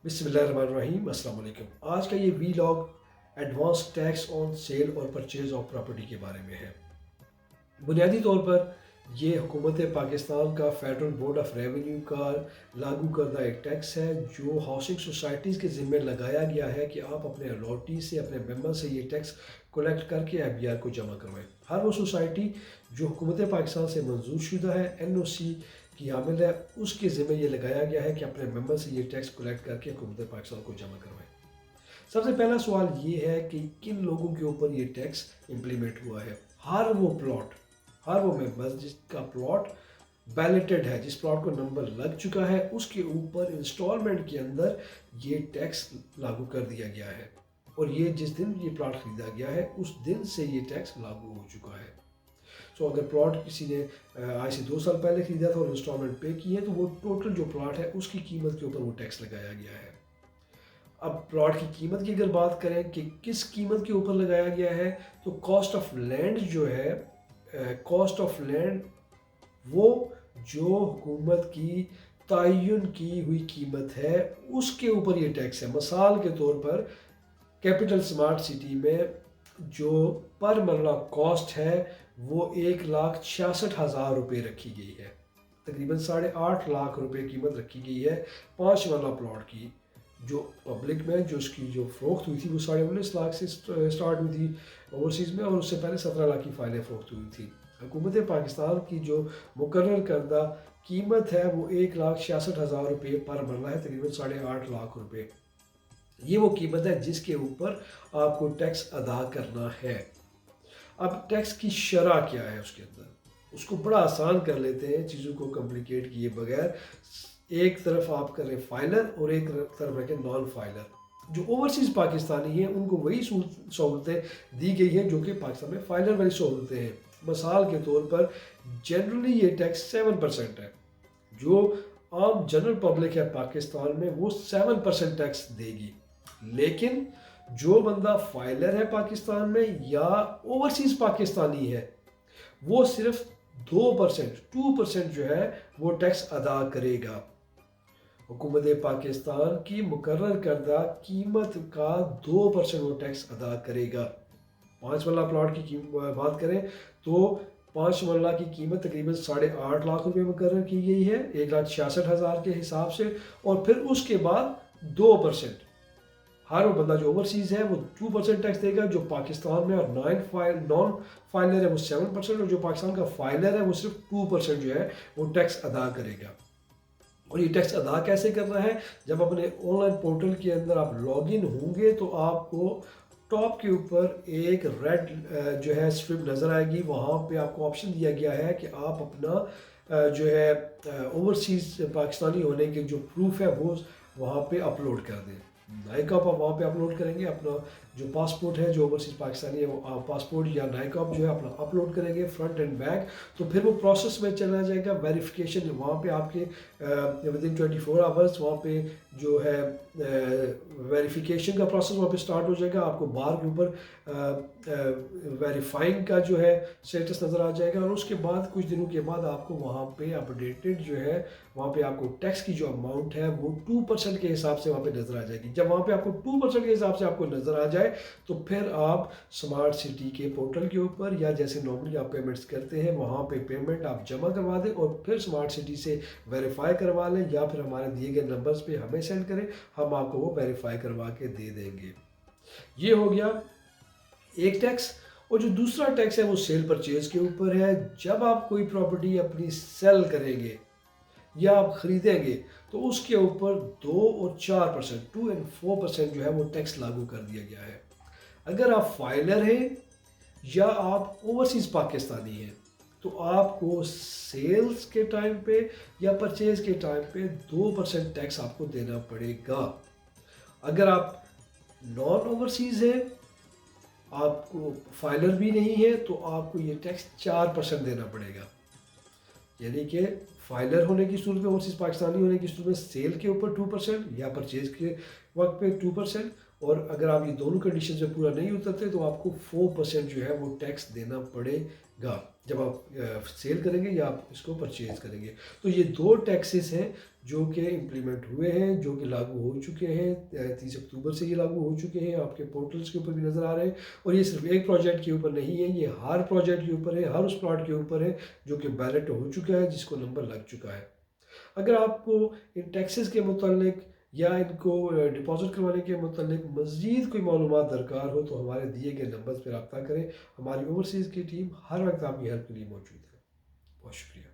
बिस्मिल्लाहिर्रहमानिर्रहीम। अस्सलाम वालेकुम। आज का ये vlog advance tax on sale और परचेज ऑफ प्रॉपर्टी के बारे में है। बुनियादी तौर पर ये हुकूमत पाकिस्तान का फेडरल बोर्ड ऑफ रेवेन्यू का लागू करदा एक टैक्स है जो हाउसिंग सोसाइटीज़ के ज़िम्मे लगाया गया है कि आप अपने अलॉटी से, अपने मेंबर से ये टैक्स कलेक्ट करके एफबीआर को जमा करवाएं। हर वो सोसाइटी जो हुकूमत पाकिस्तान से मंजूर शुदा है, एनओसी की हामिल है, उसके ज़िम्मे ये लगाया गया है कि अपने मेंबर से ये टैक्स कलेक्ट करके हुकूमत पाकिस्तान को जमा करवाएं। सबसे पहला सवाल ये है कि किन लोगों के ऊपर ये टैक्स इम्प्लीमेंट हुआ है। हर वो मेंबर जिसका प्लॉट बैलेटेड है, जिस प्लॉट को नंबर लग चुका है, उसके ऊपर इंस्टॉलमेंट के अंदर ये टैक्स लागू कर दिया गया है। और ये जिस दिन ये प्लॉट खरीदा गया है उस दिन से ये टैक्स लागू हो चुका है। सो अगर प्लॉट किसी ने आज से 2 साल पहले खरीदा था और इंस्टॉलमेंट पे की है तो वो टोटल जो प्लॉट है उसकी कीमत के ऊपर वो टैक्स लगाया गया है। अब प्लॉट की कीमत की अगर बात करें कि किस कीमत के ऊपर लगाया गया है, तो कॉस्ट ऑफ लैंड जो है, कॉस्ट ऑफ लैंड वो जो हुकूमत की तयन की हुई कीमत है उसके ऊपर ये टैक्स है। मिसाल के तौर पर कैपिटल स्मार्ट सिटी में जो पर मरला कॉस्ट है वो 1,66,000 रुपये रखी गई है। तकरीबन 8.5 लाख रुपये कीमत रखी गई है 5 वाला प्लॉट की। जो पब्लिक में जो उसकी जो फ़रोख्त हुई थी वो 19.5 लाख से स्टार्ट हुई थी ओवरसीज़ में, और उससे पहले 17 लाख की फ़ाइलें फ़रोख्त हुई थी। हुकूमत पाकिस्तान की जो मुकर्रर करदा कीमत है वो 1,66,000 रुपये पर मरला है, तकरीबन 8.5 लाख रुपये। ये वो कीमत है जिसके ऊपर आपको टैक्स अदा करना है। अब टैक्स की शरह क्या है उसके अंदर, उसको बड़ा आसान कर लेते हैं चीज़ों को कम्प्लिकेट किए बगैर। एक तरफ आप करें फाइलर और एक तरफ रखें नॉन फाइलर। जो ओवरसीज़ पाकिस्तानी हैं उनको वही सहूलतें दी गई हैं जो कि पाकिस्तान में फाइलर वाली सहूलतें हैं। मिसाल के तौर पर जनरली ये टैक्स 7% है। जो आम जनरल पब्लिक है पाकिस्तान में वो 7% टैक्स देगी, लेकिन जो बंदा फाइलर है पाकिस्तान में या ओवरसीज़ पाकिस्तानी है वो सिर्फ 2% जो है वो टैक्स अदा करेगा। हुकूमत पाकिस्तान की मुकर्रर करदा कीमत का 2% वो टैक्स अदा करेगा। 5 मरला प्लॉट की बात करें तो 5 मरला की कीमत तकरीबन 8.5 लाख रुपये मुकर्रर की गई है 1,66,000 के हिसाब से। और फिर उसके बाद 2%, हर वो बंदा जो ओवरसीज़ है वो 2% टैक्स देगा जो पाकिस्तान में, और नॉन फाइलर है वो 7%, और जो पाकिस्तान का फाइलर है वो सिर्फ 2% जो है वो टैक्स अदा करेगा। और ये टैक्स अदा कैसे करना है, जब अपने ऑनलाइन पोर्टल के अंदर आप लॉगिन होंगे तो आपको टॉप के ऊपर एक रेड जो है स्ट्रिप नज़र आएगी। वहाँ पे आपको ऑप्शन दिया गया है कि आप अपना जो है ओवरसीज़ पाकिस्तानी होने के जो प्रूफ है वो वहाँ पे अपलोड कर दें। नाइकॉप आप वहाँ पे अपलोड करेंगे, अपना जो पासपोर्ट है जो ओवरसीज़ पाकिस्तानी है वो पासपोर्ट या नाइकॉप जो है अपना अपलोड करेंगे फ्रंट एंड बैक। तो फिर वो प्रोसेस में चला जाएगा वेरिफिकेशन। वहाँ पे आपके विदिन 24 आवर्स वहाँ पे जो है वेरिफिकेशन का प्रोसेस वहाँ पे स्टार्ट हो जाएगा। आपको बार के ऊपर वेरीफाइंग का जो है स्टेटस नज़र आ जाएगा, और उसके बाद कुछ दिनों के बाद आपको वहाँ पे अपडेटेड जो है वहाँ पे आपको टैक्स की जो अमाउंट है वो 2% के हिसाब से वहाँ पे नज़र आ जाएगी। जब वहाँ पे आपको 2% के हिसाब से आपको नज़र आ जाए तो फिर आप स्मार्ट सिटी के पोर्टल के ऊपर या जैसे नॉर्मली आप पेमेंट्स करते हैं वहाँ पे पेमेंट आप जमा करवा दें और फिर स्मार्ट सिटी से वेरीफाई करवा लें, या फिर हमारे दिए गए नंबर्स पे हमें सेंड करें, हम आपको वो वेरीफाई करवा के दे देंगे। ये हो गया एक टैक्स। और जो दूसरा टैक्स है वो सेल परचेज के ऊपर है। जब आप कोई प्रॉपर्टी अपनी सेल करेंगे या आप खरीदेंगे तो उसके ऊपर 2 और 4%, 2 एंड 4% जो है वो टैक्स लागू कर दिया गया है। अगर आप फाइलर हैं या आप ओवरसीज़ पाकिस्तानी हैं तो आपको सेल्स के टाइम पे या परचेज के टाइम पे 2% टैक्स आपको देना पड़ेगा। अगर आप नॉन ओवरसीज़ हैं, आपको फाइलर भी नहीं है, तो आपको ये टैक्स 4% देना पड़ेगा। यानी कि फाइलर होने की सूरत में, ओवरसीज़ पाकिस्तानी होने की सूरत में सेल के ऊपर 2% या परचेज के वक्त पे 2%, اور اگر آپ یہ دونوں کنڈیشنز میں پورا نہیں اترتے تو آپ کو 4% جو ہے وہ ٹیکس دینا پڑے گا جب آپ سیل کریں گے یا آپ اس کو پرچیز کریں گے. تو یہ دو ٹیکسز ہیں جو کہ امپلیمنٹ ہوئے ہیں، جو کہ لاگو ہو چکے ہیں. 30 اکتوبر سے یہ لاگو ہو چکے ہیں، آپ کے پورٹلز کے اوپر بھی نظر آ رہے ہیں. اور یہ صرف ایک پروجیکٹ کے اوپر نہیں ہے، یہ ہر پروجیکٹ کے اوپر ہے، ہر اس پلاٹ کے اوپر ہے جو کہ بیلٹ ہو چکا ہے، جس کو نمبر لگ چکا ہے. اگر آپ کو ان ٹیکسز کے متعلق یا ان کو ڈپازٹ کروانے کے متعلق مزید کوئی معلومات درکار ہو تو ہمارے دیے گئے نمبرز پہ رابطہ کریں. ہماری اوورسیز کی ٹیم ہر وقت آپ کی ہیلپ کے لیے موجود ہے. بہت شکریہ.